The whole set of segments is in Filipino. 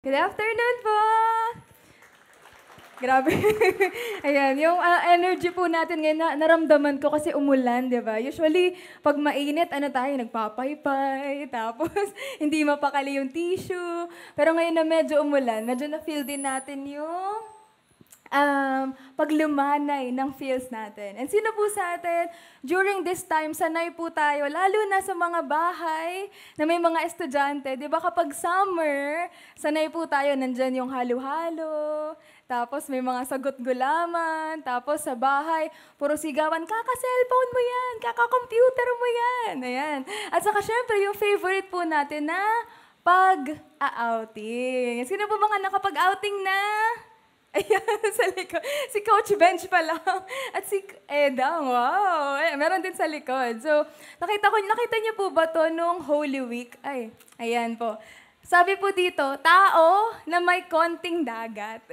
Good afternoon po! Grabe. Ayan, yung energy po natin ngayon, naramdaman ko kasi umulan, di ba? Usually, pag mainit, tayo, nagpapaypay, tapos hindi mapakali yung tissue. Pero ngayon na medyo umulan, medyo na-feel din natin yung paglumanay ng feels natin. And sino po sa atin, during this time, sanay po tayo, lalo na sa mga bahay na may mga estudyante. Di ba kapag summer, sanay po tayo, nandyan yung halo-halo, tapos may mga sagot gulaman, tapos sa bahay, puro sigawan, kaka-cellphone mo yan, kaka-computer mo yan. Ayan. At saka syempre, yung favorite po natin na pag-outing. Sino po mga nakapag-outing na? Ayan, sa likod. Si Coach Bench pa lang. At si Edang, wow. Meron din sa likod. So, nakita niyo po ba to nung Holy Week? Ay, ayan po. Sabi po dito, tao na may konting dagat.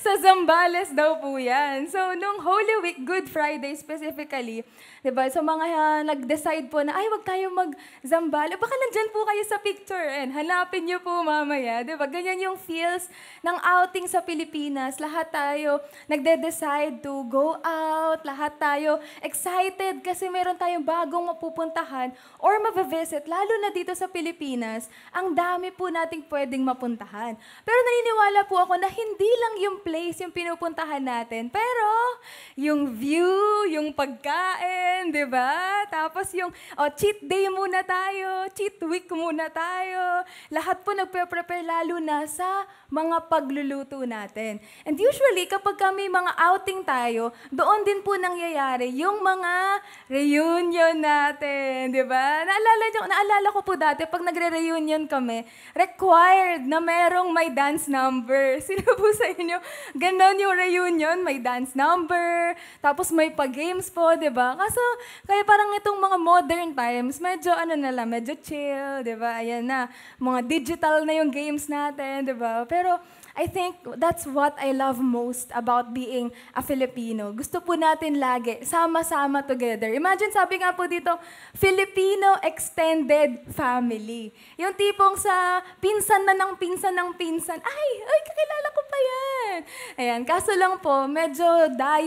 Sa Zambales daw po yan. So, nung Holy Week, Good Friday specifically, diba? So, mga nag-decide po na, ay, wag tayo mag-Zambales. Baka nandyan po kayo sa picture and hanapin niyo po mamaya. Diba? Ganyan yung feels ng outing sa Pilipinas. Lahat tayo nagde-decide to go out. Lahat tayo excited kasi meron tayong bagong mapupuntahan or mabavisit, lalo na dito sa Pilipinas. Ang dami po nating pwedeng mapuntahan. Pero naniniwala po ako na hindi lang yung place yung pinupuntahan natin, pero yung view, yung pagkain, di ba? Tapos yung cheat day muna tayo, cheat week muna tayo. Lahat po nagpe-prepare lalo na sa mga pagluluto natin. And usually, kapag kami mga outing tayo, doon din po nangyayari yung mga reunion natin, di ba? Naalala ko po dati, pag nagre-reunion kami, required na merong may dance number. Sino po sa inyo? Ganon yung reunion, may dance number, tapos may pa-games po, di ba? Kaso, kaya parang itong mga modern times, medyo medyo chill, di ba? Ayan na, mga digital na yung games natin, di ba? Pero, I think that's what I love most about being a Filipino. Gusto po natin lagi, sama-sama together. Imagine, sabi nga po dito, Filipino extended family. Yung tipong sa pinsan na ng pinsan ng pinsan, ay, kakilala ko pa yan. Ayan, kaso lang po, medyo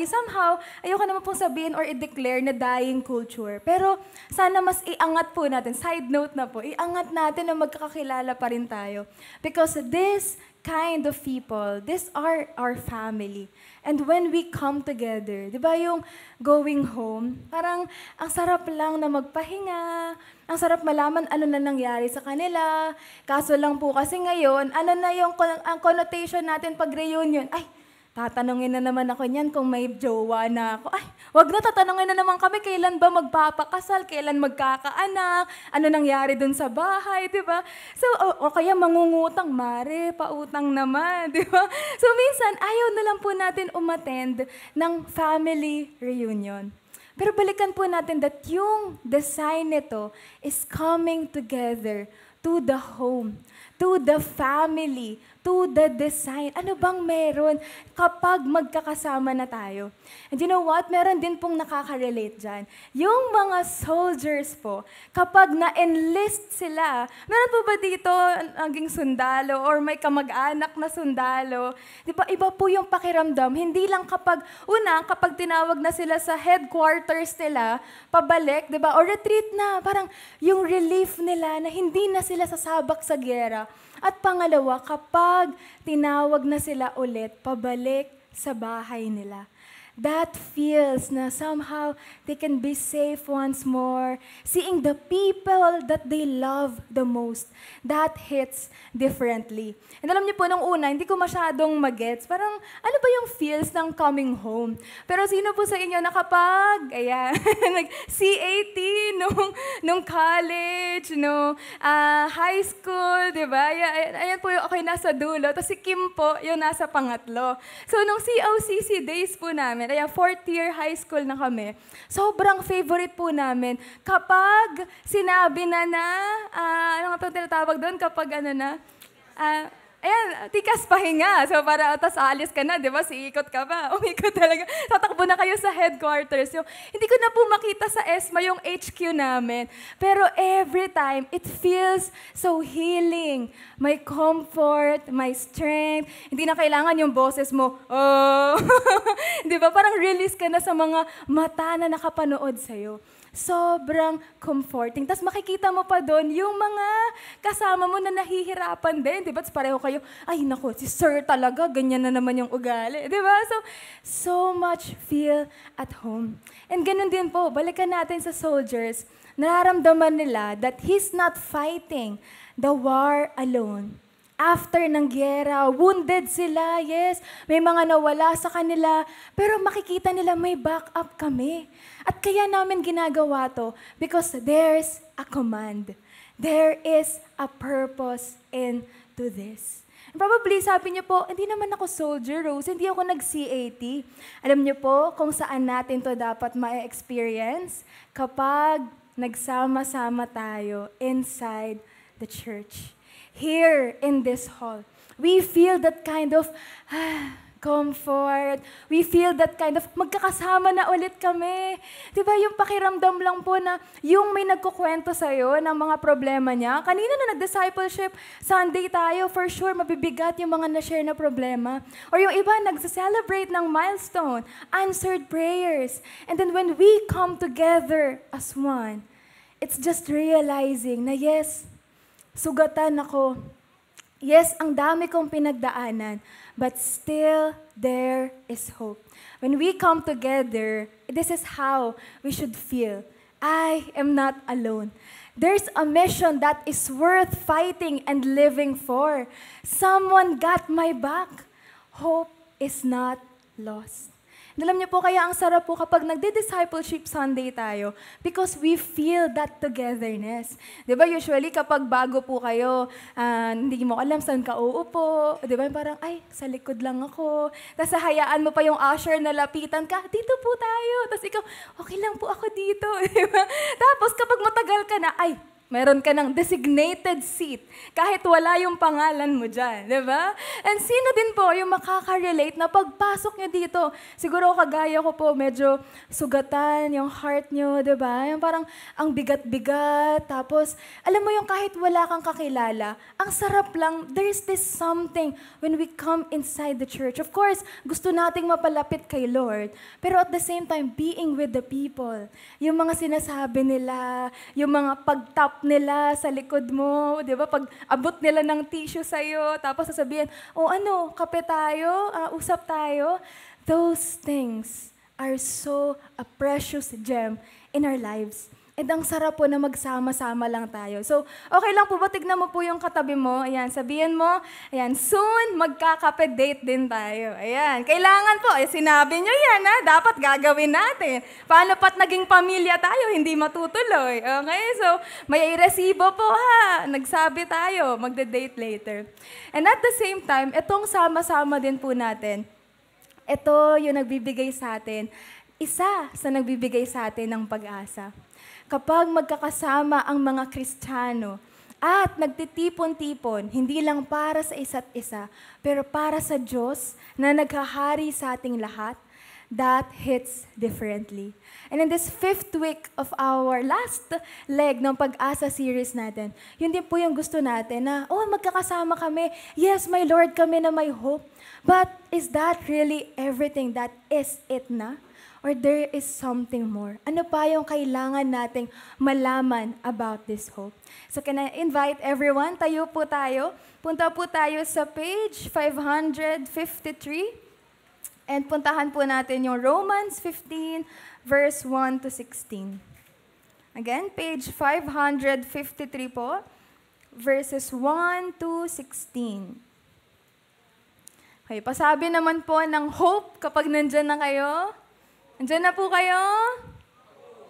somehow, ayoko naman pong sabihin or i-declare na dying culture. Pero sana mas iangat po natin, side note na po, iangat natin na magkakakilala pa rin tayo. Because this kind of people, these are our family. And when we come together, di ba yung going home, parang ang sarap lang na magpahinga, ang sarap malaman ano na nangyari sa kanila. Kaso lang po kasi ngayon, ang connotation natin pag reunion, ay, tatanungin na naman ako niyan kung may jowa na ako. Ay, wag na, tatanungin na naman kami kailan ba magpapakasal, kailan magkakaanak, ano nangyari dun sa bahay, di ba? So, o kaya mangungutang, mare, pautang naman, di ba? So, minsan, ayaw na lang po natin umattend ng family reunion. Pero balikan po natin that yung design nito is coming together to the home, to the family, to the design. Ano bang meron kapag magkakasama na tayo? And you know what? Meron din pong nakaka-relate dyan. Yung mga soldiers po, kapag na-enlist sila, meron po ba dito naging sundalo or may kamag-anak na sundalo? Di ba, iba po yung pakiramdam. Hindi lang kapag tinawag na sila sa headquarters nila, pabalik, di ba, or retreat na, parang yung relief nila na hindi na sila sasabak sa giyera. At pangalawa, kapag tinawag na sila ulit, pabalik sa bahay nila. That feels na somehow they can be safe once more. Seeing the people that they love the most, that hits differently. And alam niyo po, nung una, hindi ko masyadong magets. Parang, ano ba yung feels ng coming home? Pero sino po sa inyo nakapag, nag-CAT nung college, high school, di ba? Ayan po yung okay nasa dulo. Tapos si Kim po, yung nasa pangatlo. So, nung COCC days po namin, kaya fourth year high school na kami. Sobrang favorite po namin kapag sinabi ano nga po tinatawag doon? Kapag ayan, tikas pahinga. So, para, tas aalis ka na, di ba? Siikot ka ba? Umikot talaga. Tatakbo na kayo sa headquarters. Yung, hindi ko na po makita sa ESMA yung HQ namin. Pero every time, it feels so healing. May comfort, may strength. Hindi na kailangan yung boses mo, oh. Di ba? Parang release ka na sa mga mata na nakapanood sa'yo. Sobrang comforting. Tapos makikita mo pa doon yung mga kasama mo na nahihirapan din. Diba? Tapos pareho kayo, ay nako, si sir talaga, ganyan na naman yung ugali. Diba? So much feel at home. And ganun din po, balikan natin sa soldiers, nararamdaman nila that he's not fighting the war alone. After ng gyera, wounded sila, yes, may mga nawala sa kanila, pero makikita nila may backup kami. At kaya namin ginagawa to because there's a command. There is a purpose into this. And probably sabi niyo po, hindi naman ako soldier, Rose, hindi ako nag-CAT. Alam niyo po kung saan natin to dapat ma-experience kapag nagsama-sama tayo inside the church. Here in this hall, we feel that kind of comfort. We feel that kind of magkakasama na ulit kami. Diba yung pakiramdam lang po na yung may nagkukwento sa'yo ng mga problema niya. Kanina na nag-discipleship Sunday tayo, for sure mabibigat yung mga na-share na problema. Or yung iba nagsa-celebrate ng milestone, answered prayers. And then when we come together as one, it's just realizing na yes, sugatan ako. Yes, ang dami kong pinagdaanan, but still there is hope. When we come together, this is how we should feel. I am not alone. There's a mission that is worth fighting and living for. Someone got my back. Hope is not lost. Alam niyo po, kaya ang sarap po kapag nagdi-discipleship Sunday tayo because we feel that togetherness. Di ba, usually kapag bago po kayo, hindi mo alam saan ka uupo. Di ba, parang, ay, sa likod lang ako. Tapos hayaan mo pa yung usher na lapitan ka, dito po tayo. Tapos ikaw, okay lang po ako dito. Di ba? Tapos kapag matagal ka na, ay, meron ka ng designated seat kahit wala yung pangalan mo dyan, di ba? And sino din po yung makaka-relate na pagpasok nyo dito, siguro kagaya ko po, medyo sugatan yung heart nyo, di ba? Yung parang ang bigat-bigat, tapos alam mo yung kahit wala kang kakilala, ang sarap lang, there's this something when we come inside the church. Of course, gusto nating mapalapit kay Lord, pero at the same time, being with the people, yung mga sinasabi nila, yung mga pag-tap nila sa likod mo, di ba? Pag abot nila ng tissue sa'yo, tapos sasabihin, kape tayo, usap tayo. Those things are so a precious gem in our lives. And ang sarap po na magsama-sama lang tayo. So, okay lang po ba? Tignan mo po yung katabi mo. Ayan, sabihin mo, ayan, soon magkakape-date din tayo. Ayan, kailangan po, sinabi nyo yan, dapat gagawin natin. Paano pat naging pamilya tayo, hindi matutuloy. Okay, so may resibo po nagsabi tayo, magde-date later. And at the same time, itong sama-sama din po natin, ito yung nagbibigay sa atin, isa sa nagbibigay sa atin ng pag-asa. Kapag magkakasama ang mga Kristiyano at nagtitipon-tipon, hindi lang para sa isa't isa, pero para sa Diyos na naghahari sa ating lahat, that hits differently. And in this 5th week of our last leg ng Pag-asa series natin, yun din po yung gusto natin na, magkakasama kami. Yes, my Lord, kami na may hope. But is that really everything that is it na? Or there is something more? Ano pa yung kailangan nating malaman about this hope? So can I invite everyone? Tayo po tayo. Punta po tayo sa page 553. And puntahan po natin yung Romans 15, verse 1 to 16. Again, page 553 po, verses 1 to 16. Okay, pasabi naman po ng hope kapag nandyan na kayo. Andiyan na po kayo?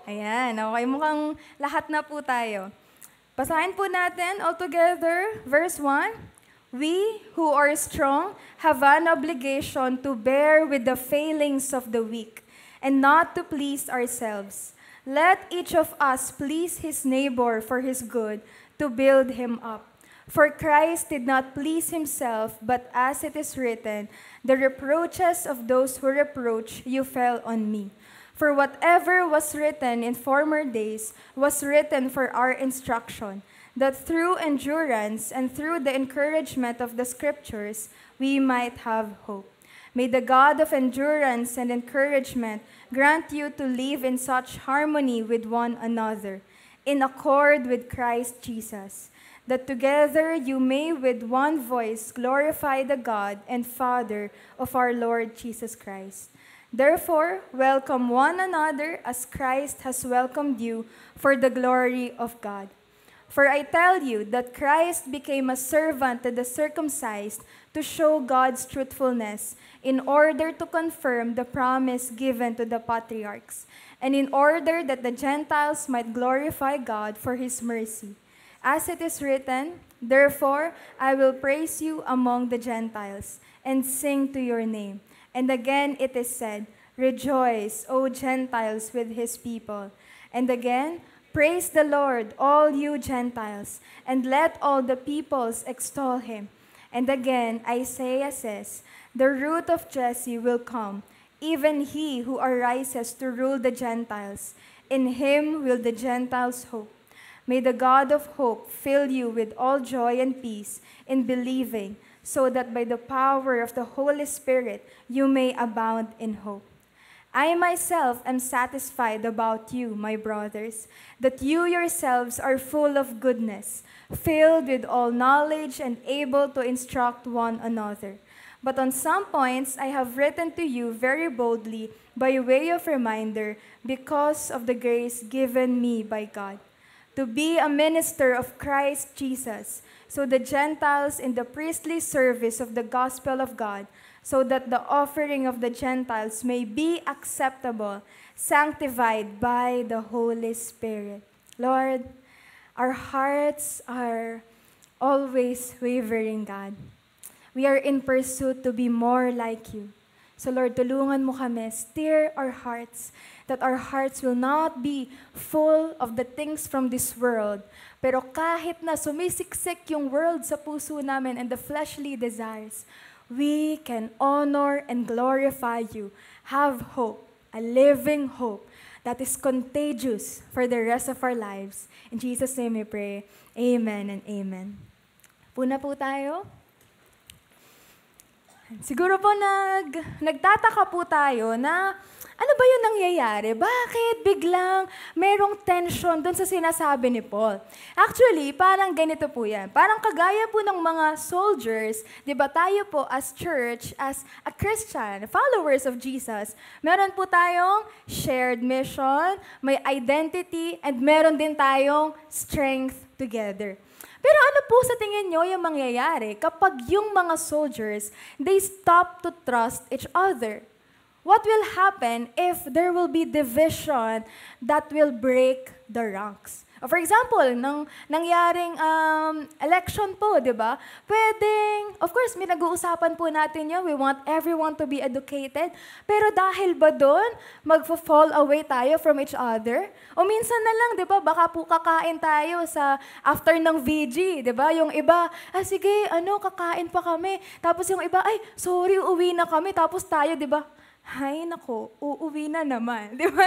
Ayan, okay, mukhang lahat na po tayo. Basahin po natin all together, verse 1. We who are strong have an obligation to bear with the failings of the weak and not to please ourselves. Let each of us please his neighbor for his good, to build him up. For Christ did not please himself, but as it is written, the reproaches of those who reproach you fell on me. For whatever was written in former days was written for our instruction, that through endurance and through the encouragement of the Scriptures, we might have hope. May the God of endurance and encouragement grant you to live in such harmony with one another, in accord with Christ Jesus, that together you may with one voice glorify the God and Father of our Lord Jesus Christ. Therefore, welcome one another as Christ has welcomed you for the glory of God. For I tell you that Christ became a servant to the circumcised to show God's truthfulness, in order to confirm the promise given to the patriarchs, and in order that the Gentiles might glorify God for his mercy. As it is written, therefore I will praise you among the Gentiles, and sing to your name. And again it is said, rejoice, O Gentiles, with his people. And again, praise the Lord, all you Gentiles, and let all the peoples extol him. And again, Isaiah says, the root of Jesse will come, even he who arises to rule the Gentiles. In him will the Gentiles hope. May the God of hope fill you with all joy and peace in believing, so that by the power of the Holy Spirit you may abound in hope. I myself am satisfied about you, my brothers, that you yourselves are full of goodness, filled with all knowledge and able to instruct one another. But on some points I have written to you very boldly by way of reminder, because of the grace given me by God, to be a minister of Christ Jesus, so the Gentiles in the priestly service of the gospel of God, so that the offering of the Gentiles may be acceptable, sanctified by the Holy Spirit. Lord, our hearts are always wavering, God. We are in pursuit to be more like you. So Lord, tulungan mo kami, steer our hearts, that our hearts will not be full of the things from this world, pero kahit na sumisiksik yung world sa puso namin and the fleshly desires, we can honor and glorify you, have hope, a living hope that is contagious for the rest of our lives. In Jesus' name we pray, amen and amen. Puna po tayo. Siguro po nagtataka po tayo na ano ba yung nangyayari? Bakit biglang merong tension doon sa sinasabi ni Paul? Actually, parang ganito po yan. Parang kagaya po ng mga soldiers, di ba tayo po as church, as a Christian, followers of Jesus, meron po tayong shared mission, may identity, and meron din tayong strength together. Pero ano po sa tingin nyo yung mangyayari kapag yung mga soldiers, they stop to trust each other? What will happen if there will be division that will break the ranks? For example, nang nangyaring election po, di ba? Pwedeng, of course, may nag-uusapan po natin yun. We want everyone to be educated. Pero dahil ba doon, mag-fall away tayo from each other? O minsan na lang, di ba? Baka po kakain tayo sa after ng VG, di ba? Yung iba, sige, kakain pa kami. Tapos yung iba, sorry, uwi na kami. Tapos tayo, di ba? Hay nako, uuwi na naman. Di ba?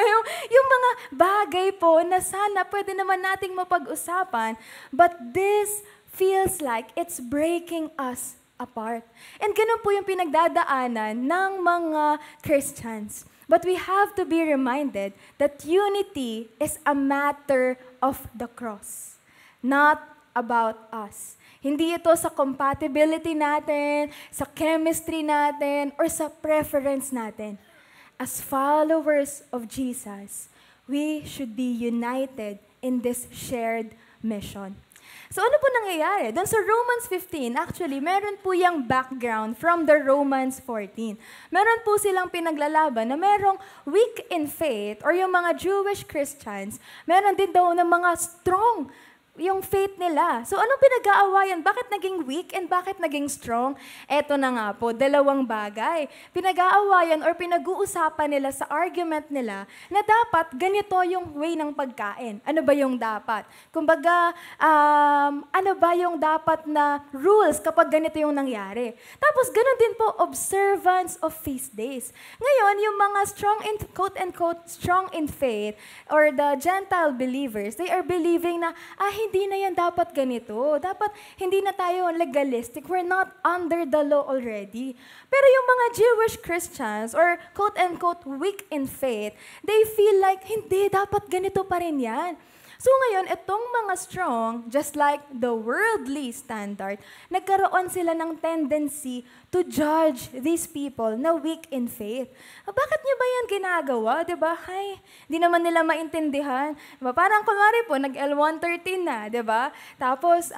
Yung mga bagay po na sana pwede naman nating mapag-usapan, but this feels like it's breaking us apart. And ganun po yung pinagdadaanan ng mga Christians. But we have to be reminded that unity is a matter of the cross, not about us. Hindi ito sa compatibility natin, sa chemistry natin, or sa preference natin. As followers of Jesus, we should be united in this shared mission. So ano po nangyayari? Doon sa Romans 15, actually, meron po yung background from the Romans 14. Meron po silang pinaglalaban na merong weak in faith, or yung mga Jewish Christians, meron din daw ng mga strong yung faith nila. So anong pinag-aawayan? Bakit naging weak and bakit naging strong? Eto na nga po, dalawang bagay. Pinag-aawayan or pinag-uusapan nila sa argument nila na dapat ganito yung way ng pagkain. Ano ba yung dapat? Kumbaga, ano ba yung dapat na rules kapag ganito yung nangyari? Tapos ganun din po, observance of feast days. Ngayon, yung mga strong in, quote-unquote, strong in faith or the Gentile believers, they are believing na, hindi na yan dapat ganito. Dapat hindi na tayo legalistic. We're not under the law already. Pero yung mga Jewish Christians or quote-unquote weak in faith, they feel like, hindi, dapat ganito pa rin yan. So ngayon, itong mga strong, just like the worldly standard, nagkaroon sila ng tendency to judge these people na weak in faith. Bakit niyo ba yan ginagawa? Diba? Ay, di naman nila maintindihan. Diba? Parang kunwari po, nag-L113 na, diba? Tapos,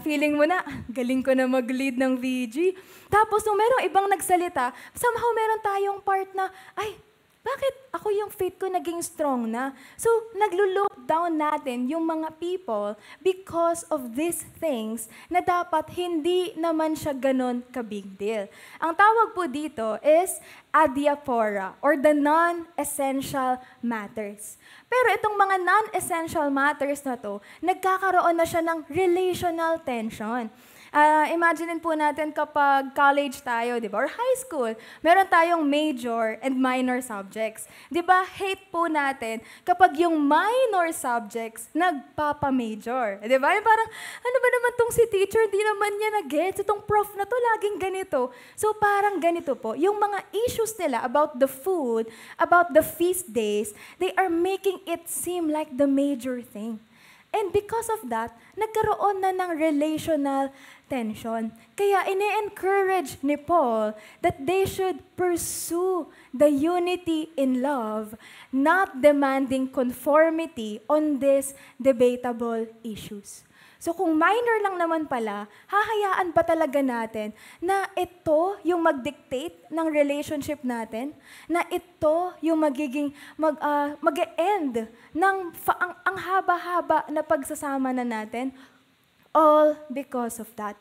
feeling mo na, galing ko na mag-lead ng VG. Tapos, nung merong ibang nagsalita, somehow meron tayong part na, ay, bakit ako yung faith ko naging strong na? So, naglo-look down natin yung mga people because of these things na dapat hindi naman siya ganun ka-big deal. Ang tawag po dito is adiaphora or the non-essential matters. Pero itong mga non-essential matters na to, nagkakaroon na siya ng relational tension. Imagine po natin kapag college tayo, di ba? Or high school, meron tayong major and minor subjects. Di ba? Hate po natin kapag yung minor subjects nagpapa-major. Di ba? Yung parang, ano ba naman tong si teacher? Di naman niya na-gets. Itong prof na to, laging ganito. So parang ganito po. Yung mga issues nila about the food, about the feast days, they are making it seem like the major thing. And because of that, nagkaroon na ng relational tension. Kaya ini-encourage ni Paul that they should pursue the unity in love, not demanding conformity on these debatable issues. So kung minor lang naman pala, hahayaan ba talaga natin na ito yung mag-dictate ng relationship natin? Na ito yung magiging mag-e-end ng ang haba-haba na pagsasama na natin? All because of that.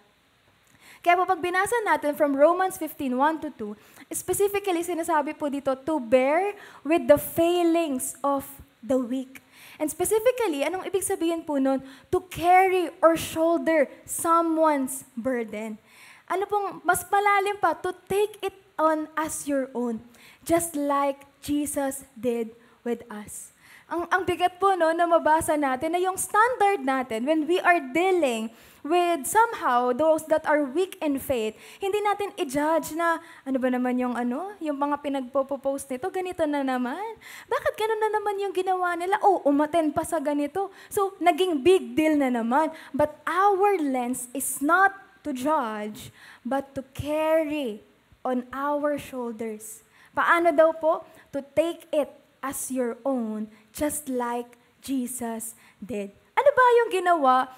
Kaya po pag binasa natin from Romans 15:1-2, specifically sinasabi po dito, to bear with the failings of the weak. And specifically, anong ibig sabihin po nun? To carry or shoulder someone's burden. Ano pong mas malalim pa? To take it on as your own. Just like Jesus did with us. Ang bigat po no, na mabasa natin na yung standard natin when we are dealing with somehow those that are weak in faith, hindi natin i-judge na ano ba naman yung mga pinagpo-post nito, ganito na naman. Bakit ganun na naman yung ginawa nila? Umaten pa sa ganito. So, naging big deal na naman. But our lens is not to judge, but to carry on our shoulders. Paano daw po? To take it as your own, just like Jesus did. Ano ba yung ginawa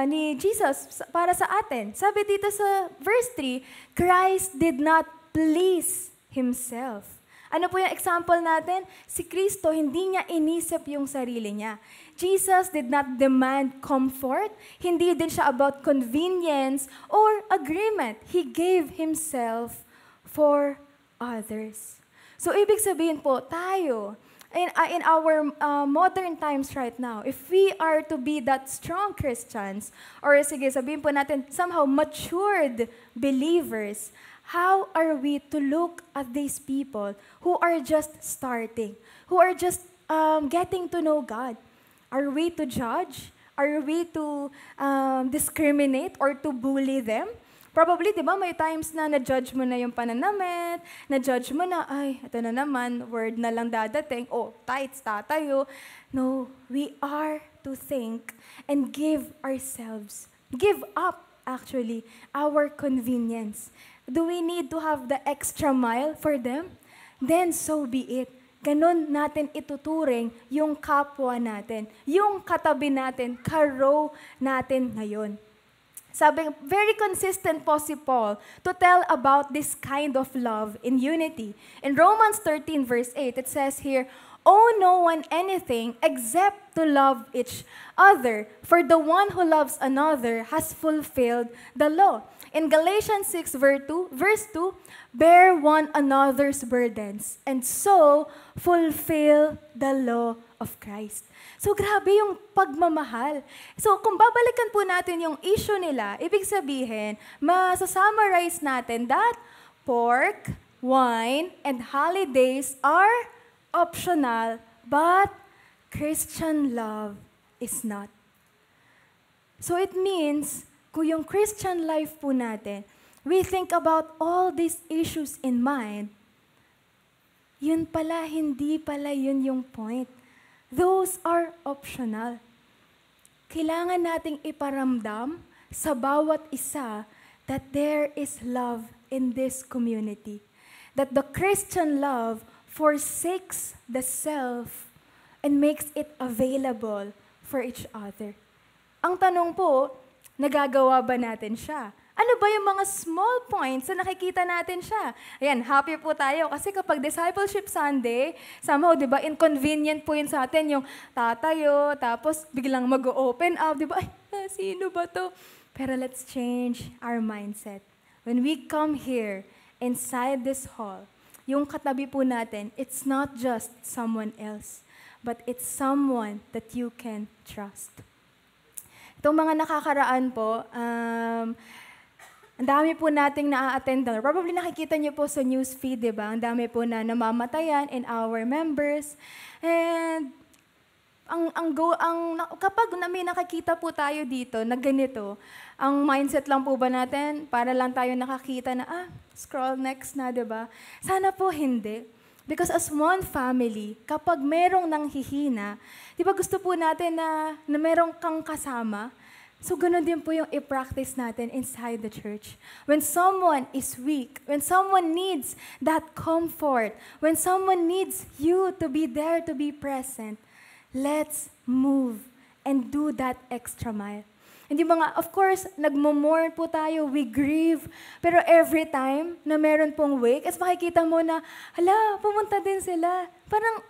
ni Jesus para sa atin? Sabi dito sa verse 3, Christ did not please Himself. Ano po yung example natin? Si Kristo, hindi niya inisip yung sarili niya. Jesus did not demand comfort. Hindi din siya about convenience or agreement. He gave Himself for others. So, ibig sabihin po, tayo, in our modern times right now, if we are to be that strong Christians, or sige, sabihin po natin, somehow matured believers, how are we to look at these people who are just starting, who are just getting to know God? Are we to judge? Are we to discriminate or to bully them? Probably, di ba, may times na na-judge mo na yung pananamit, na-judge mo na, ay, ito na naman, word na lang dadating, tights, tatayo. No, we are to think and give up, actually, our convenience. Do we need to have the extra mile for them? Then so be it. Ganon natin ituturing yung kapwa natin, yung katabi natin, ka-row natin ngayon. Sabi, very consistent po si Paul to tell about this kind of love in unity. In Romans 13 verse 8, it says here, owe no one anything except to love each other. For the one who loves another has fulfilled the law. In Galatians 6 verse 2, bear one another's burdens, and so fulfill the law of Christ. So grabe yung pagmamahal. So kung babalikan po natin yung issue nila, ibig sabihin, masasummarize natin that pork, wine, and holidays are optional, but Christian love is not. So it means, kung yung Christian life po natin, we think about all these issues in mind, yun pala, hindi pala yun yung point. Those are optional. Kailangan nating iparamdam sa bawat isa that there is love in this community. That the Christian love forsakes the self and makes it available for each other. Ang tanong po, nagagawa ba natin siya? Ano ba yung mga small points na nakikita natin siya? Ayan, happy po tayo kasi kapag Discipleship Sunday, somehow, di ba, inconvenient po yun sa atin, yung tatayo, tapos biglang mag-open up, di ba, ay, sino ba to? Pero let's change our mindset. When we come here, inside this hall, yung katabi po natin, it's not just someone else, but it's someone that you can trust. Itong mga nakakaraan po, ang dami po nating na-attend. Probably nakikita niyo po sa news feed, di ba? Ang dami po na namamatayan in our members. And kapag may nakakita po tayo dito na ganito, ang mindset lang po ba natin, para lang tayo nakakita na, scroll next na, di ba? Sana po hindi. Because as one family, kapag merong nanghihina, di ba gusto po natin na merong kang kasama? So ganoon din po yung i-practice natin inside the church. When someone is weak, when someone needs that comfort, when someone needs you to be there, to be present, let's move and do that extra mile. Hindi mga, of course, nagmo-mourn po tayo, we grieve, pero every time na meron pong wake, as makikita mo na, hala, pumunta din sila. Parang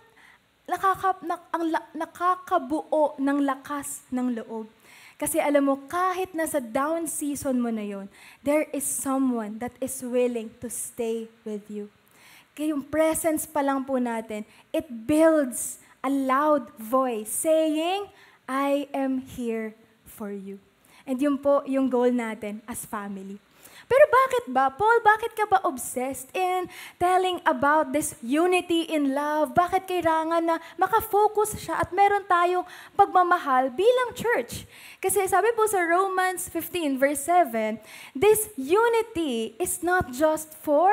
nakakabuo ng lakas ng loob. Kasi alam mo, kahit nasa down season mo na yon, there is someone that is willing to stay with you. Kaya yung presence pa lang po natin, it builds a loud voice saying, I am here for you. And yun po yung goal natin as family. Pero bakit ba, Paul, bakit ka ba obsessed in telling about this unity in love? Bakit kailangan na makafocus siya at meron tayong pagmamahal bilang church? Kasi sabi po sa Romans 15 verse 7, this unity is not just for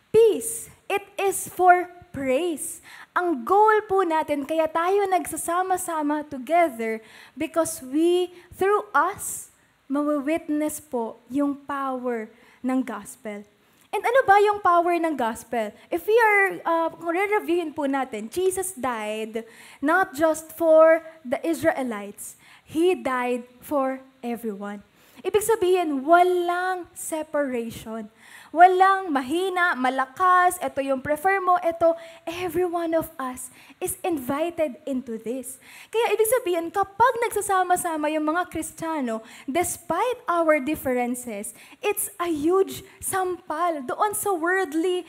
peace. It is for praise. Ang goal po natin, kaya tayo nagsasama-sama together because through us, mawawitness po yung power ng gospel. And ano ba yung power ng gospel? If we are, kung re-reviewin po natin, Jesus died not just for the Israelites. He died for everyone. Ibig sabihin, walang separation. Walang mahina, malakas, ito yung prefer mo, ito, every one of us is invited into this. Kaya ibig sabihin, kapag nagsasama-sama yung mga Kristiyano, despite our differences, it's a huge sampal doon sa worldly,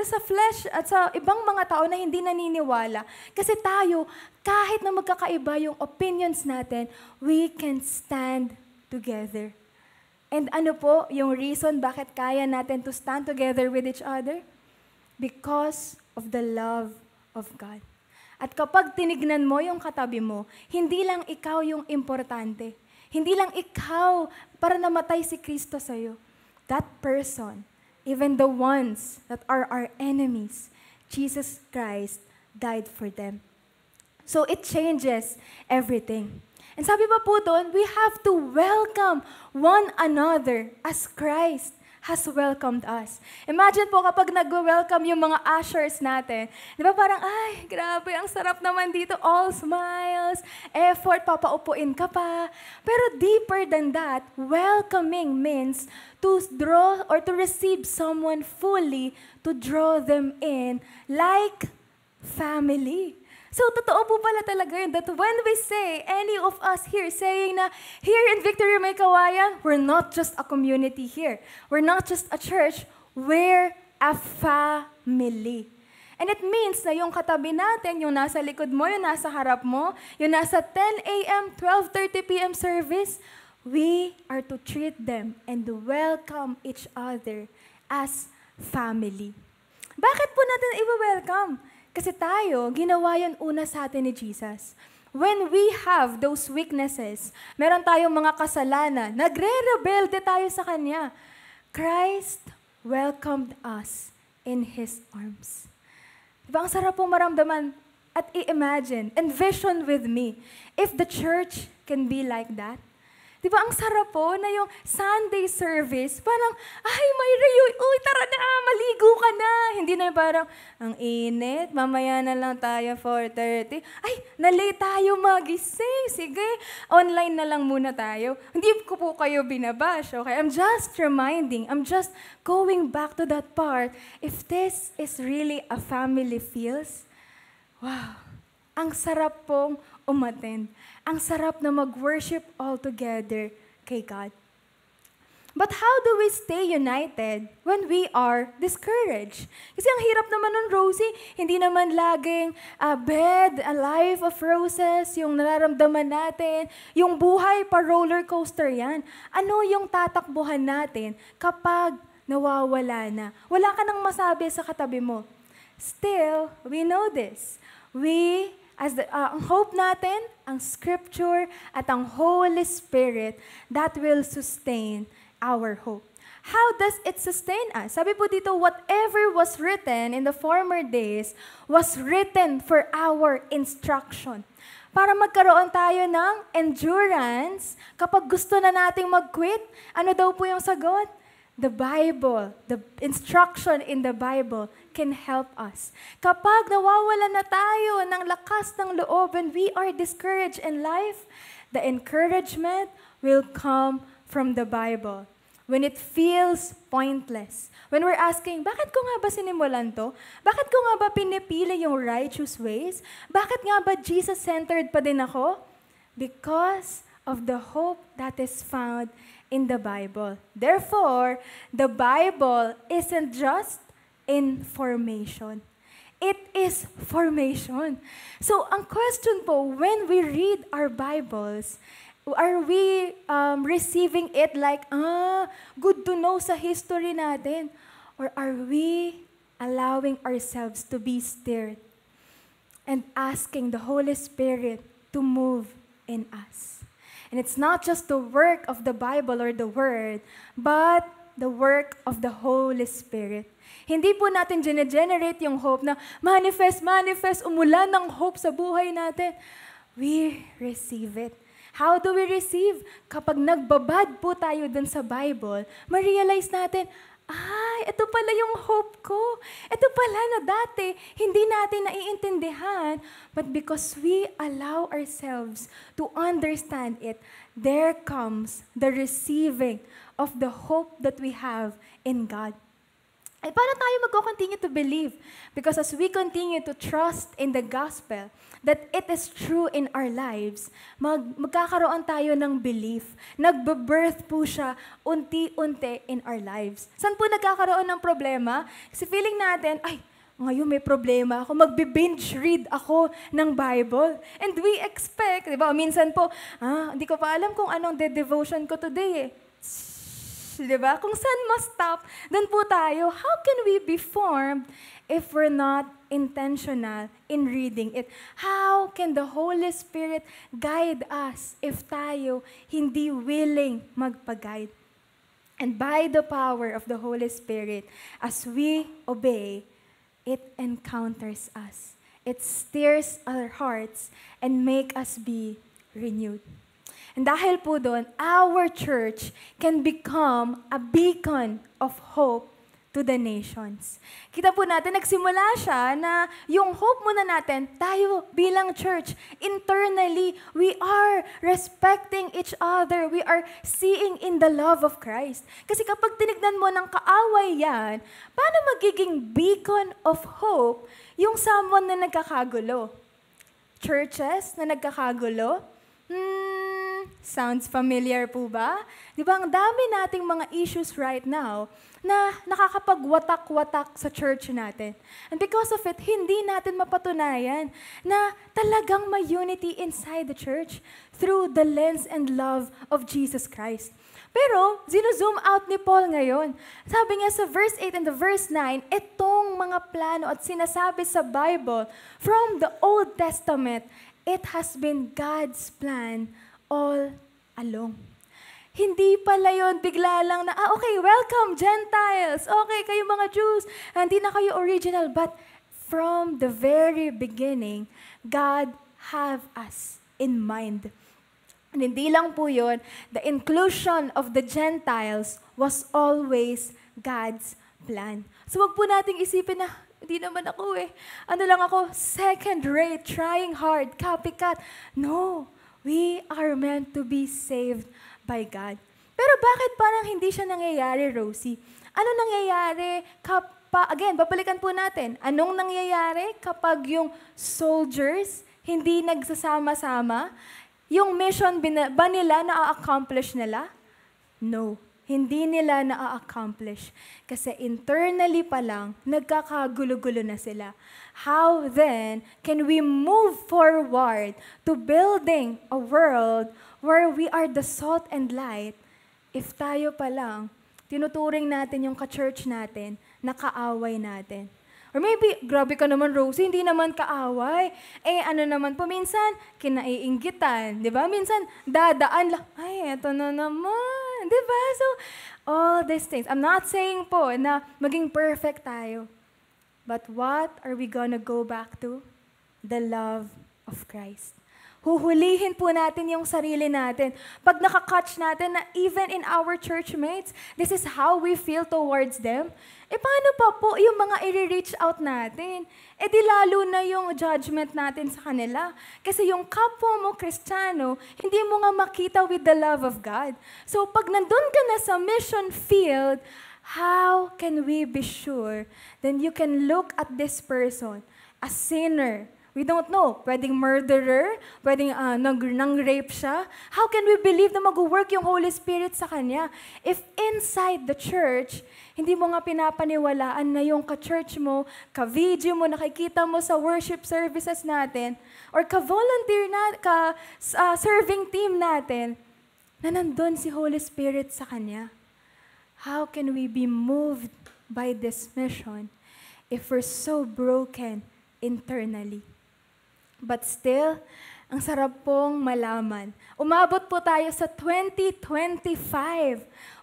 sa flesh at sa ibang mga tao na hindi naniniwala. Kasi tayo, kahit na magkakaiba yung opinions natin, we can stand together. And ano po yung reason bakit kaya natin to stand together with each other? Because of the love of God. At kapag tinignan mo yung katabi mo, hindi lang ikaw yung importante. Hindi lang ikaw para namatay si Kristo sa'yo. That person, even the ones that are our enemies, Jesus Christ died for them. So it changes everything. And sabi pa po doon, we have to welcome one another as Christ has welcomed us. Imagine po kapag nag-welcome yung mga ushers natin. Di ba parang, ay, grabe, ang sarap naman dito. All smiles, effort, papaupuin ka pa. Pero deeper than that, welcoming means to draw or to receive someone fully, to draw them in like family. So, totoo po pala talaga yun that when we say, any of us here saying na here in Victory May Kawayan, we're not just a community here. We're not just a church. We're a family. And it means na yung katabi natin, yung nasa likod mo, yung nasa harap mo, yung nasa 10 a.m., 12:30 p.m. service, we are to treat them and welcome each other as family. Bakit po natin i-welcome? Kasi tayo, ginawa yan una sa atin ni Jesus. When we have those weaknesses, meron tayong mga kasalanan, nagre-rebelde tayo sa Kanya. Christ welcomed us in His arms. Diba, ang sarap pong maramdaman at i-imagine, envision with me, if the church can be like that. Diba, ang sarap po na yung Sunday service, parang, ay, Myra, uy, tara na, maligo ka na. Hindi na parang, ang init, mamaya na lang tayo 4:30. Ay, na-late tayo magising. Sige, online na lang muna tayo. Hindi ko po kayo binabash, okay? I'm just reminding, I'm just going back to that part. If this is really a family feels, wow, ang sarap pong umattend. Ang sarap na mag-worship all together kay God. But how do we stay united when we are discouraged? Kasi ang hirap naman nun, Rosie, hindi naman laging bed, a life of roses, yung nararamdaman natin, yung buhay pa roller coaster yan. Ano yung tatakbuhan natin kapag nawawala na? Wala ka nang masabi sa katabi mo. Still, we know this. Ang hope natin, ang Scripture, at ang Holy Spirit that will sustain our hope. How does it sustain us? Sabi po dito, whatever was written in the former days was written for our instruction. Para magkaroon tayo ng endurance kapag gusto na nating mag-quit. Ano daw po yung sagot? The Bible, the instruction in the Bible can help us. Kapag nawawala na tayo ng lakas ng loob and we are discouraged in life, the encouragement will come from the Bible. When it feels pointless. When we're asking, bakit ko nga ba sinimulan to? Bakit ko nga ba pinipili yung righteous ways? Bakit nga ba Jesus-centered pa din ako? Because of the hope that is found in the Bible. Therefore, the Bible isn't just information. It is formation. So, ang question po, when we read our Bibles, are we receiving it like, good to know sa history natin? Or are we allowing ourselves to be stirred and asking the Holy Spirit to move in us? And it's not just the work of the Bible or the Word, but the work of the Holy Spirit. Hindi po natin generate yung hope na manifest, umulan ng hope sa buhay natin. We receive it. How do we receive? Kapag nagbabad po tayo dun sa Bible, ma-realize natin, ito pala yung hope ko. Ito pala na dati, hindi natin naiintindihan. But because we allow ourselves to understand it, there comes the receiving of the hope that we have in God. Ay, paano tayo mag-continue to believe? Because as we continue to trust in the gospel, that it is true in our lives, magkakaroon tayo ng belief. Nagbe-birth po siya unti-unti in our lives. Saan po nagkakaroon ng problema? Kasi feeling natin, ngayon may problema ako, magbe-binge read ako ng Bible. And we expect, di ba, minsan po, hindi ko pa alam kung anong devotion ko today eh. Diba? Kung saan ma-stop, doon po tayo. How can we be formed if we're not intentional in reading it? How can the Holy Spirit guide us if tayo hindi willing magpa-guide? And by the power of the Holy Spirit, as we obey, it encounters us. It stirs our hearts and make us be renewed. And dahil po doon, our church can become a beacon of hope to the nations. Kita po natin, nagsimula siya na yung hope muna natin, tayo bilang church, internally, we are respecting each other. We are seeing in the love of Christ. Kasi kapag tinignan mo ng kaaway yan, paano magiging beacon of hope yung someone na nagkakagulo? Churches na nagkakagulo? Sounds familiar po ba? Di ba, ang dami nating mga issues right now na nakakapagwatak-watak sa church natin. And because of it, hindi natin mapatunayan na talagang may unity inside the church through the lens and love of Jesus Christ. Pero, zino-zoom out ni Paul ngayon. Sabi niya sa verse 8 and the verse 9, itong mga plano at sinasabi sa Bible from the Old Testament, it has been God's plan all along. Hindi pala yun, bigla lang na, okay, welcome, Gentiles. Okay, kayo mga Jews. Hindi na kayo original. But from the very beginning, God have us in mind. And hindi lang po yun, the inclusion of the Gentiles was always God's plan. So wag po nating isipin na, hindi naman ako ano lang ako, second rate, trying hard, copycat. No, we are meant to be saved by God. Pero bakit parang hindi siya nangyayari, Rosie? Ano nangyayari again, babalikan po natin. Anong nangyayari kapag yung soldiers hindi nagsasama-sama? Yung mission ba nila na-accomplish nila? No, hindi nila na-accomplish. Kasi internally pa lang, nagkakagulo-gulo na sila. How then can we move forward to building a world where we are the salt and light if tayo pa lang, tinuturing natin yung ka-church natin, nakaaway natin? Or maybe, grabe ka naman, Rosie, hindi naman kaaway. Ano naman po, minsan, kinaiinggitan, di ba? Minsan, dadaan lang, ay, eto na naman, di ba? So, all these things. I'm not saying po na maging perfect tayo. But what are we gonna go back to? The love of Christ. Huhulihin po natin yung sarili natin. Pag nakakatch natin na even in our church mates, this is how we feel towards them, paano pa po yung mga i-reach out natin? Di lalo na yung judgment natin sa kanila. Kasi yung kapwa mo, Kristiyano, hindi mo nga makita with the love of God. So pag nandun ka na sa mission field, how can we be sure then you can look at this person, a sinner? We don't know. Pwedeng murderer, pwedeng nang-rape siya. How can we believe na mag-work yung Holy Spirit sa kanya? If inside the church, hindi mo nga pinapaniwalaan na yung ka-church mo, ka-video mo, nakikita mo sa worship services natin, or ka-volunteer serving team natin, na nandun si Holy Spirit sa kanya. How can we be moved by this mission if we're so broken internally? But still, ang sarap pong malaman. Umabot po tayo sa 2025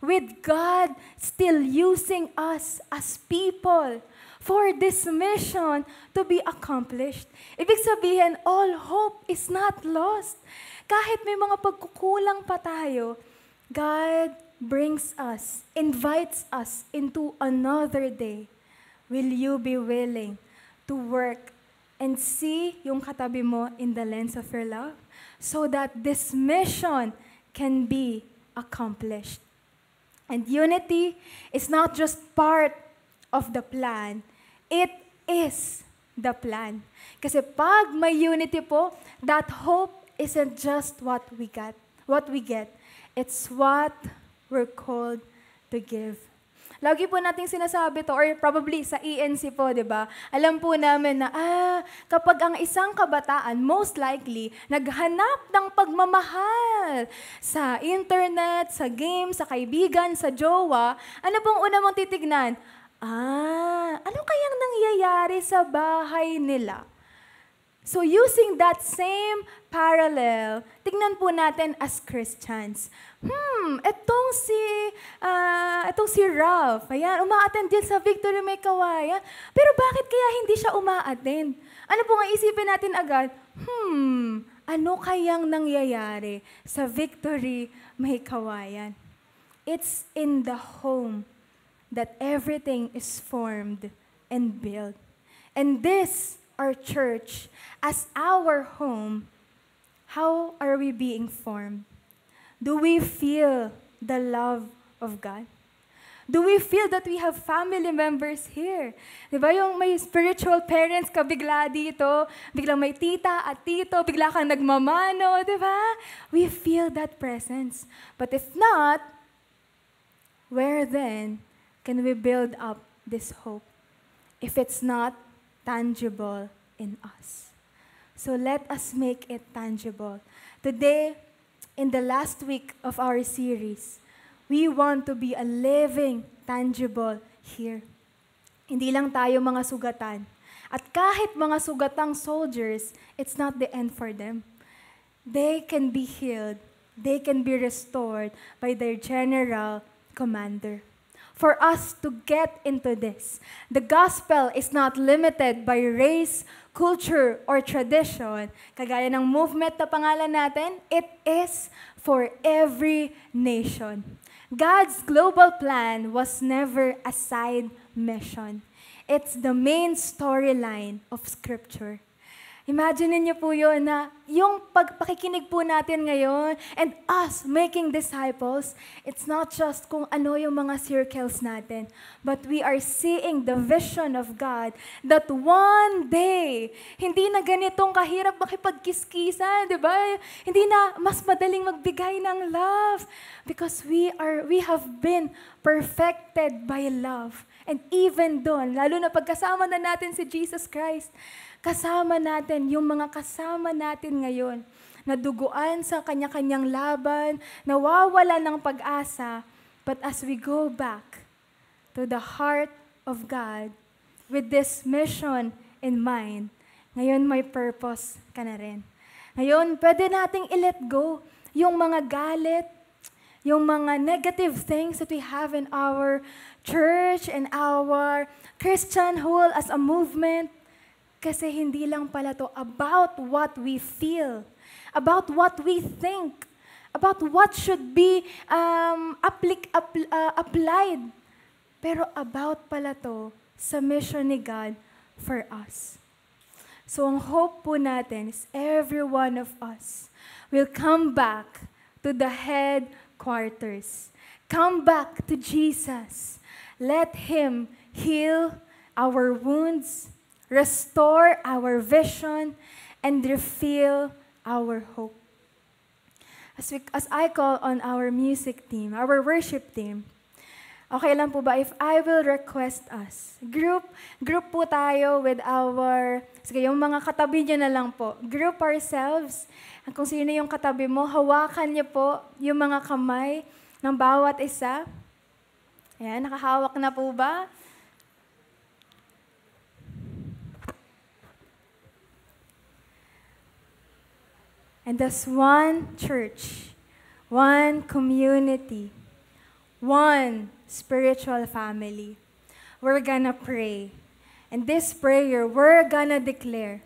with God still using us as people for this mission to be accomplished. Ibig sabihin, all hope is not lost. Kahit may mga pagkukulang pa tayo, God brings us, invites us into another day. Will you be willing to work and see yung katabi mo in the lens of your love so that this mission can be accomplished? And unity is not just part of the plan, it is the plan. Kasi pag may unity po, that hope isn't just what we get, it's what we're called to give. Lagi po nating sinasabi to, or probably sa ENC po, di ba? Alam po namin na, kapag ang isang kabataan, most likely, naghanap ng pagmamahal sa internet, sa games, sa kaibigan, sa jowa, ano pong una mong titignan? Ano kayang nangyayari sa bahay nila? So using that same parallel, tignan po natin as Christians. Etong si Ralph, ayan, uma-attend din sa Victory May Kawayan. Pero bakit kaya hindi siya uma-attend? Ano po nga isipin natin agad? Ano kayang nangyayari sa Victory May Kawayan? It's in the home that everything is formed and built. And this, our church, as our home, how are we being formed? Do we feel the love of God? Do we feel that we have family members here? Diba yung may spiritual parents ka bigla dito, biglang may tita at tito, bigla kang nagmamano, diba? We feel that presence. But if not, where then can we build up this hope if it's not tangible in us? So let us make it tangible. Today, in the last week of our series, we want to be a living, tangible here. Hindi lang tayo mga sugatan. At kahit mga sugatang soldiers, it's not the end for them. They can be healed. They can be restored by their general commander. For us to get into this, the gospel is not limited by race, culture, or tradition. Kagaya ng movement na pangalan natin, it is for every nation. God's global plan was never a side mission. It's the main storyline of Scripture. Imagine niyo po yun na yung pagpakikinig po natin ngayon and us making disciples, it's not just kung ano yung mga circles natin, but we are seeing the vision of God that one day, hindi na ganitong kahirap makipagkiskisan, di ba? Hindi na mas madaling magbigay ng love because we have been perfected by love. And even doon, lalo na pagkasama na natin si Jesus Christ, kasama natin yung mga kasama natin ngayon, na duguan sa kanya-kanyang laban, nawawala ng pag-asa, but as we go back to the heart of God, with this mission in mind, ngayon may purpose ka na rin. Ngayon, pwede nating i-let go yung mga galit, yung mga negative things that we have in our church and our Christian whole as a movement. Kasi hindi lang pala to about what we feel, about what we think, about what should be applied. Pero about pala to sa mission ni God for us. So ang hope po natin is every one of us will come back to the headquarters. Come back to Jesus. Let Him heal our wounds, restore our vision, and refill our hope. As I call on our music team, our worship team, okay lang po ba if I will request us? Group po tayo with our, sige, yung mga katabi nyo na lang po. Group ourselves. Kung sino yung katabi mo, hawakan niyo po yung mga kamay ng bawat isa. Ayan, nakahawak na po ba? And as one church, one community, one spiritual family, we're gonna pray. And this prayer, we're gonna declare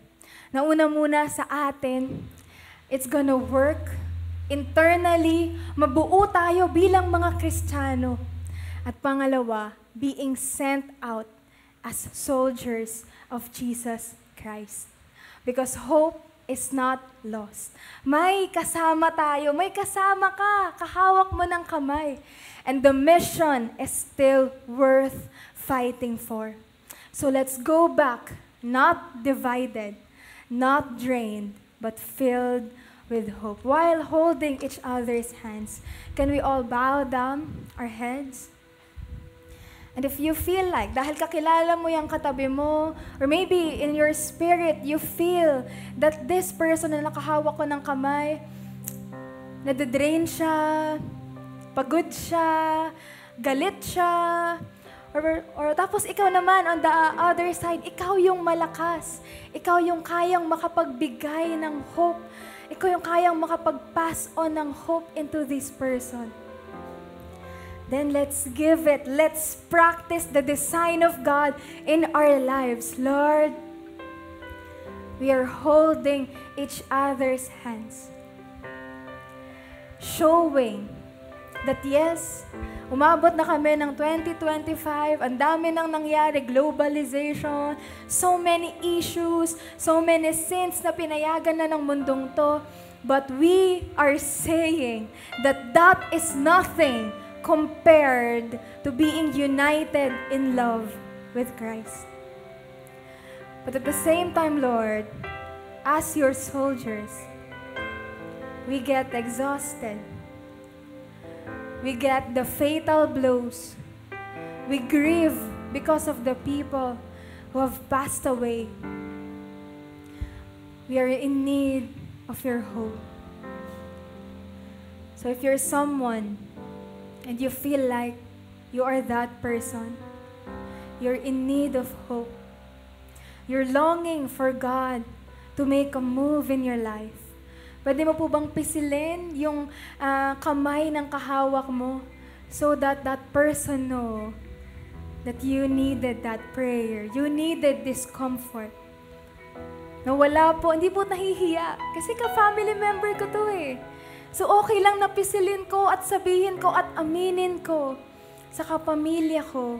na una muna sa atin, it's gonna work internally, mabuo tayo bilang mga Kristiyano. At pangalawa, being sent out as soldiers of Jesus Christ. Because hope is not lost. May kasama tayo, may kasama ka, kahawak mo ng kamay. And the mission is still worth fighting for. So let's go back, not divided, not drained, but filled with hope. While holding each other's hands, can we all bow down our heads? And if you feel like, dahil kakilala mo yung katabi mo, or maybe in your spirit, you feel that this person na nakahawak ko ng kamay, nadidrain siya, pagod siya, galit siya, or tapos ikaw naman on the other side, ikaw yung malakas, ikaw yung kayang makapagbigay ng hope, ikaw yung kayang makapag-pass on ng hope into this person. Then let's give it. Let's practice the design of God in our lives. Lord, we are holding each other's hands. Showing that yes, Umabot na kami ng 2025, ang dami nang nangyari, globalization, so many issues, so many sins na pinayagan na ng mundong to. But we are saying that that is nothing compared to being united in love with Christ. But at the same time, Lord, as your soldiers, we get exhausted. We get the fatal blows. We grieve because of the people who have passed away. We are in need of your hope. So if you're someone and you feel like you are that person, you're in need of hope, you're longing for God to make a move in your life, pwede mo po bang pisilin yung kamay ng kahawak mo so that that person know that you needed that prayer, you needed this comfort. Na wala po, hindi po nahihiya. Kasi ka-family member ko to eh. So okay lang na pisilin ko at sabihin ko at aminin ko sa kapamilya ko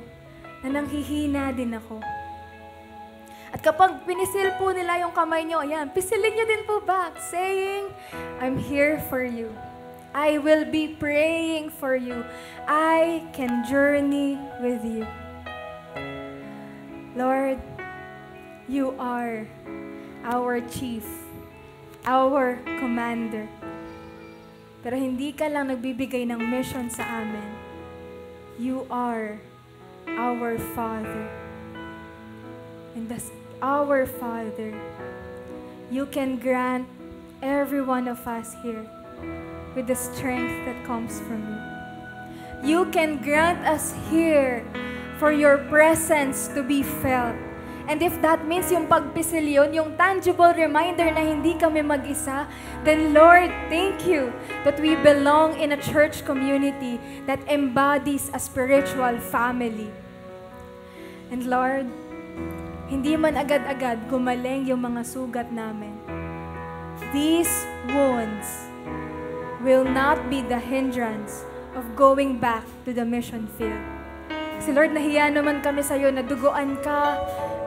na nanghihina din ako. At kapag pinisil po nila yung kamay nyo, ayan, pisilin nyo din po back, saying, I'm here for you. I will be praying for you. I can journey with you. Lord, you are our chief, our commander. Pero hindi ka lang nagbibigay ng mission sa amin. You are our Father. And as our Father, you can grant every one of us here with the strength that comes from you. You can grant us here for your presence to be felt. And if that means yung pagpisil yun, yung tangible reminder na hindi kami mag-isa, then Lord, thank you that we belong in a church community that embodies a spiritual family. And Lord, hindi man agad-agad gumaling yung mga sugat namin. These wounds will not be the hindrance of going back to the mission field. Kasi Lord, nahiya naman kami sa'yo, naduguan ka,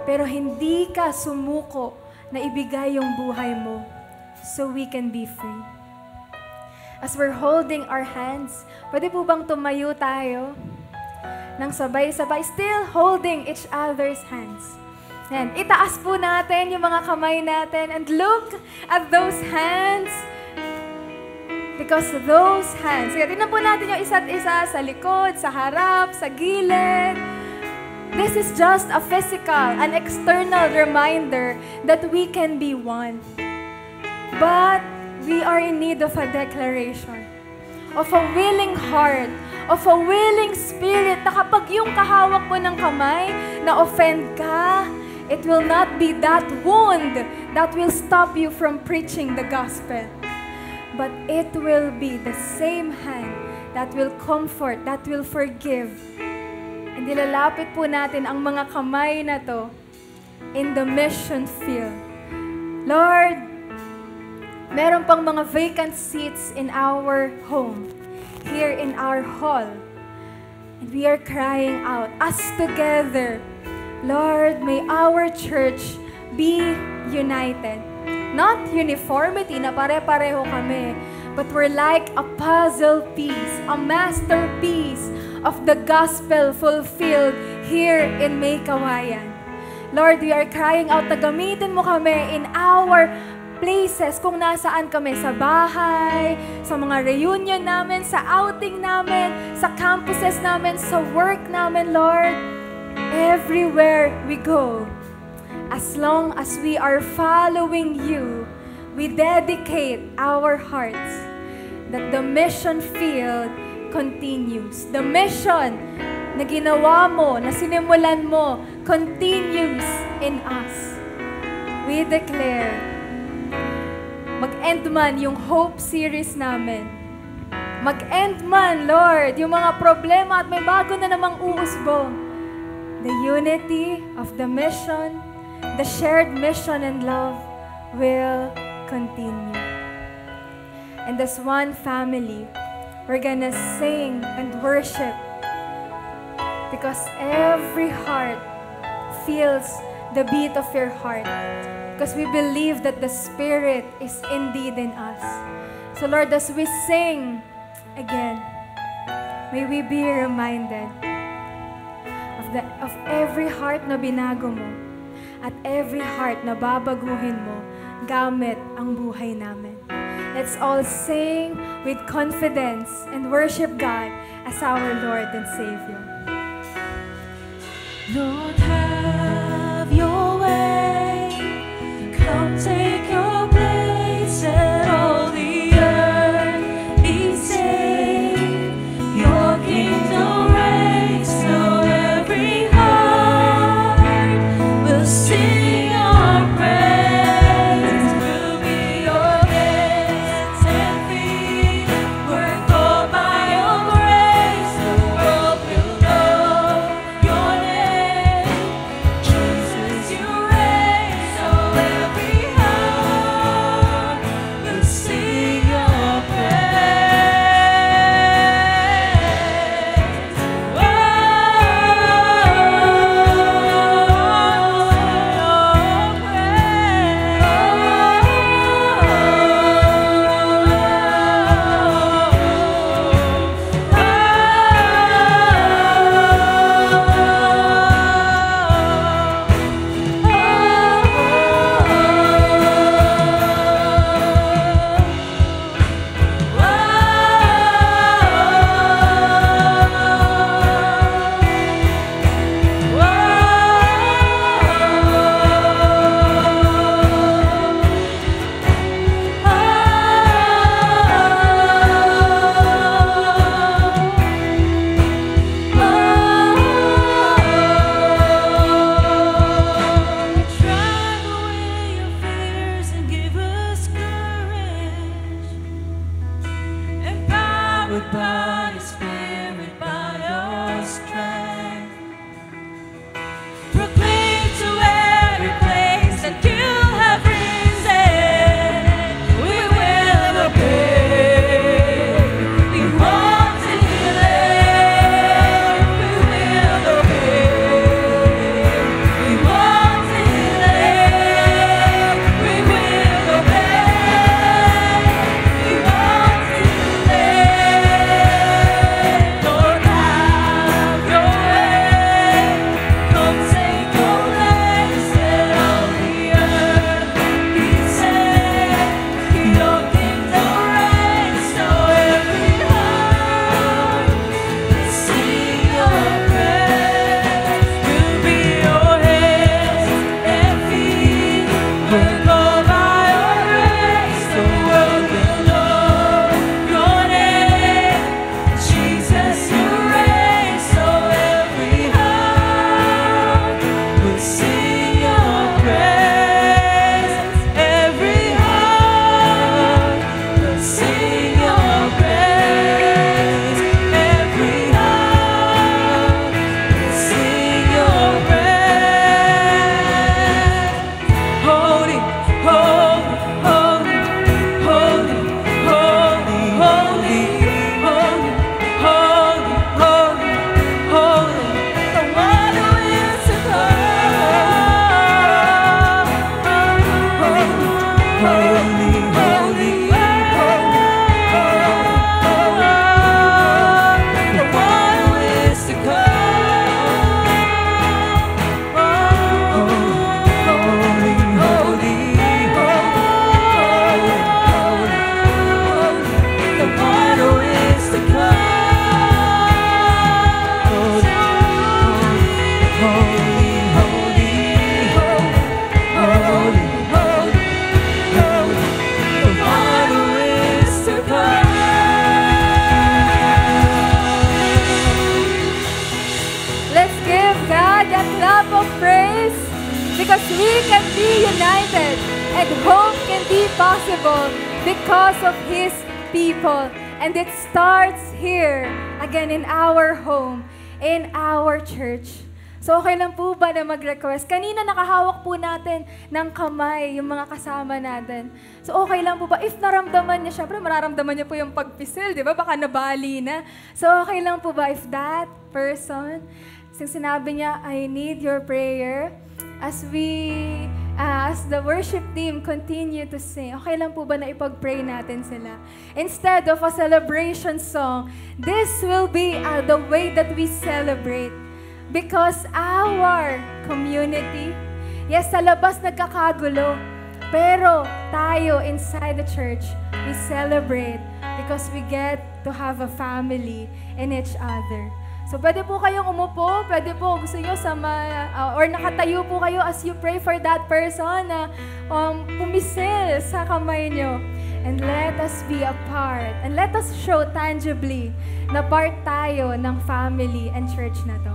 pero hindi ka sumuko na ibigay yung buhay mo so we can be free. As we're holding our hands, pwede po bang tumayo tayo nang sabay-sabay, still holding each other's hands? Yan. Itaas po natin yung mga kamay natin and look at those hands. Because those hands, sige, tingnan po natin yung isa't isa sa likod, sa harap, sa gilid. This is just a physical, an external reminder that we can be one. But we are in need of a declaration, of a willing heart, of a willing spirit, na kapag yung kahawak mo ng kamay, na offend ka, it will not be that wound that will stop you from preaching the gospel. But it will be the same hand that will comfort, that will forgive. And ilalapit po natin ang mga kamay na to in the mission field. Lord, meron pang mga vacant seats in our home, here in our hall. And we are crying out, us together, Lord, may our church be united. Not uniformity na pare-pareho kami, but we're like a puzzle piece, a masterpiece of the gospel fulfilled here in May Kawayan. Lord, we are crying out na gamitin mo kami in our places, kung nasaan kami, sa bahay, sa mga reunion namin, sa outing namin, sa campuses namin, sa work namin, Lord. Everywhere we go, as long as we are following you, we dedicate our hearts that the mission field continues. The mission na ginawa mo, na sinimulan mo, continues in us. We declare, mag-end man yung Hope series namin. Mag-end man, Lord, yung mga problema at may bago na namang uusbong. The unity of the mission, the shared mission and love will continue. And as one family, we're gonna sing and worship Because every heart feels the beat of your heart. Because we believe that the Spirit is indeed in us. So Lord, as we sing again, may we be reminded of every heart na binago mo at every heart na babaguhin mo gamit ang buhay namin. Let's all sing with confidence and worship God as our Lord and Savior. Lord, have your way. Come take your place and all the earth be saved. Your kingdom reigns, so every heart will sing your praise. We'll be your hands and feet. We're called by your grace. The world will know your name. Jesus, you reign, so every heart will sing your praise. Drive away your fears and give us courage. Empowered by your Spirit, by your strength. Proclaim to every place that you have risen. We will obey. We won't delay. We will obey. We won't delay. We will obey. We won't delay. Lord, have your way. Come take your place and all the earth be saved. Your kingdom reigns, so every heart will sing your praise. We'll be your hands and feet. We're called by your grace. The world will know your name. Jesus, you reign, so every heart will sing your praise. Every heart will sing your praise. Every heart will sing your praise. Holy, holy, holy, holy, holy, holy, holy, holy, holy, holy, the one who is to come. Holy, holy, holy, the one who is to Let's give God a clap of praise because we can be united and hope can be possible because of His people. And it starts here, again, in our home, in our church. So okay lang po ba na mag-request? Kanina nakahawak po natin ng kamay yung mga kasama natin. So okay lang po ba? If naramdaman niya, syempre mararamdaman niya po yung pagpisil, di ba? Baka nabali na. So okay lang po ba if that person Kasi sinabi niya, I need your prayer. As the worship team continue to sing, okay lang po ba na ipag-pray natin sila? Instead of a celebration song, this will be the way that we celebrate. Because our community, yes, sa labas nagkakagulo, pero tayo inside the church, we celebrate because we get to have a family in each other. So, pwede po kayong umupo, pwede po gusto nyo or nakatayo po kayo as you pray for that person na pumisil sa kamay nyo. And let us be a part, and let us show tangibly na part tayo ng family and church na to.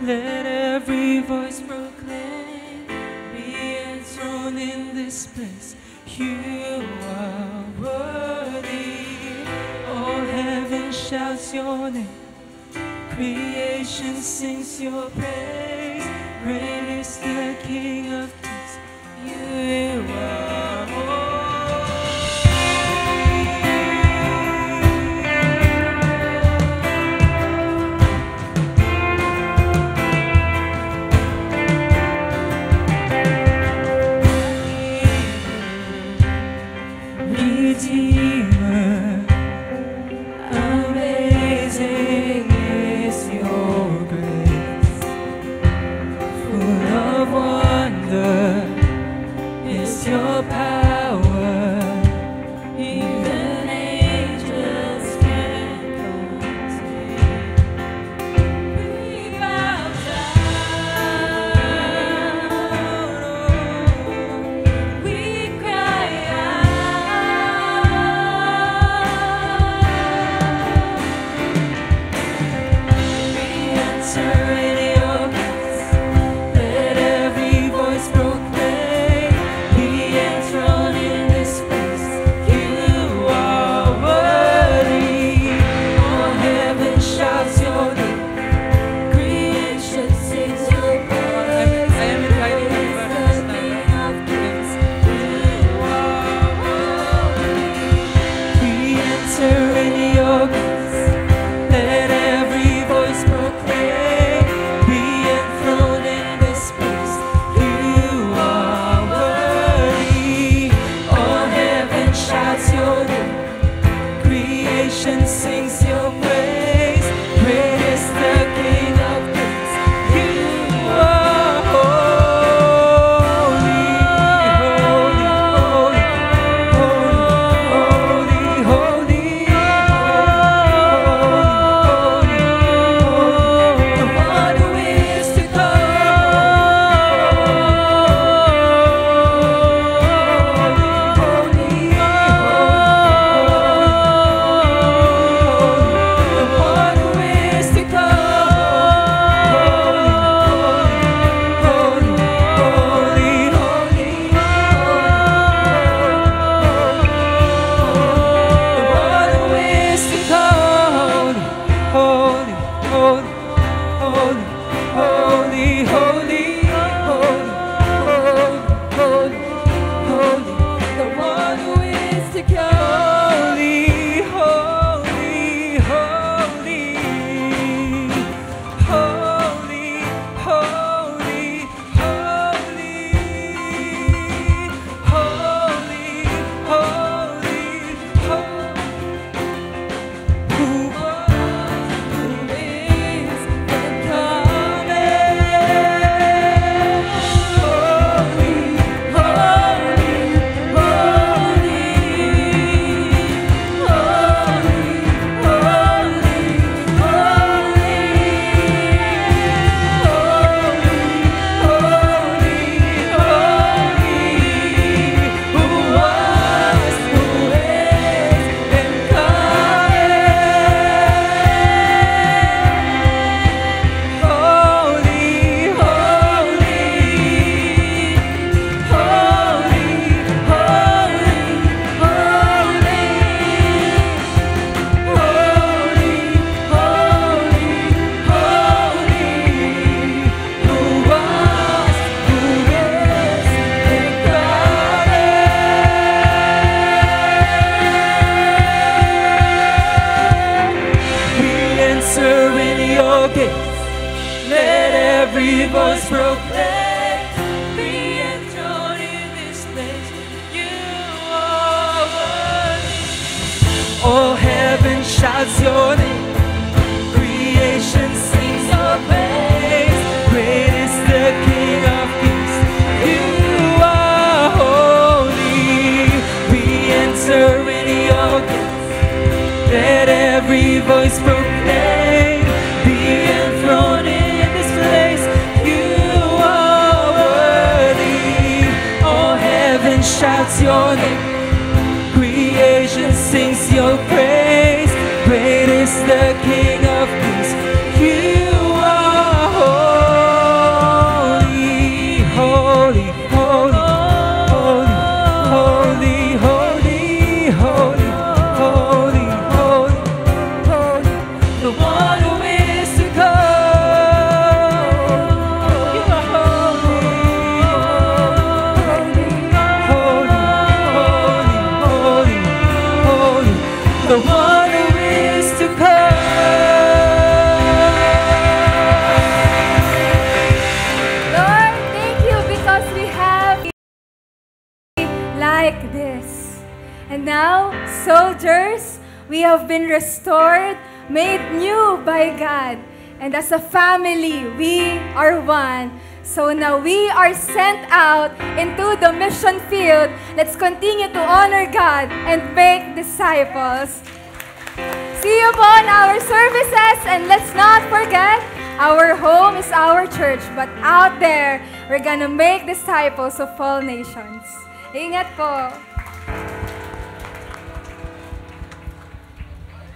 Let every voice proclaim, be enthroned in this place. You are worthy. All heaven shouts your name. Creation sings your praise. Great is the King of Kings. You are holy. Redeemer, amazing is your grace. Full of wonder is your power. Even angels can contain. We bow down, we cry out. We enter in your gates. Let every voice proclaim, be enthroned in this place. You are worthy. All heaven shouts your name. Creation sings your praise. I am inviting everyone to stand. You are holy. We enter in your gates. Let every voice proclaim, holy, holy, holy, holy, the one who is to come. Holy, holy, holy, holy, holy, holy, holy, holy, who was, who is, and coming. Holy, holy, holy, let every voice proclaim, be enthroned in this place. You are worthy. All heaven shouts your name, creation sings your praise. Great is the King of Kings. You are holy. We enter in your gates. Let every voice proclaim, be enthroned in this place. You are worthy. All heaven shouts your name, creation sings your praise. Great is the King of Kings. You are holy, holy, holy, holy, holy, holy, holy, holy, holy, the one who is to come. You are holy, holy, holy, holy, the one who is to come. Lord, thank you because we have like this. And now, soldiers, we have been restored, made new by God. And as a family, we are one. So now we are sent out into the mission field. Let's continue to honor God and make disciples. See you upon our services, and let's not forget, our home is our church, but out there, we're gonna make disciples of all nations. Ingat po!